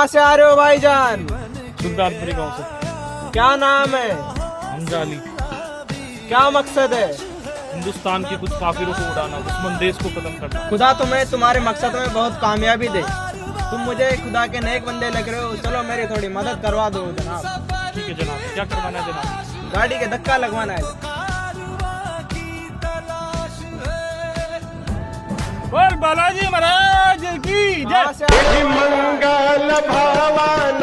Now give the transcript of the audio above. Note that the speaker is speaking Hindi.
से आ रहे हो भाईजान? सुल्तानपुरी गांव से। क्या नाम है? हमजा अली। क्या मकसद है? हिंदुस्तान के कुछ काफिरों को उड़ाना, दुश्मन देश को खत्म करना। खुदा तुम्हें तुम्हारे मकसद में बहुत कामयाबी दे। तुम मुझे खुदा के नेक बंदे लग रहे हो, चलो मेरी थोड़ी मदद करवा दो जनाब। ठीक है जनाब, क्या करवाना है जनाब? गाड़ी के धक्का लगवाना है। बोल बालाजी महाराज की जय। कहाँ से आ रहे हो? मंगल भवन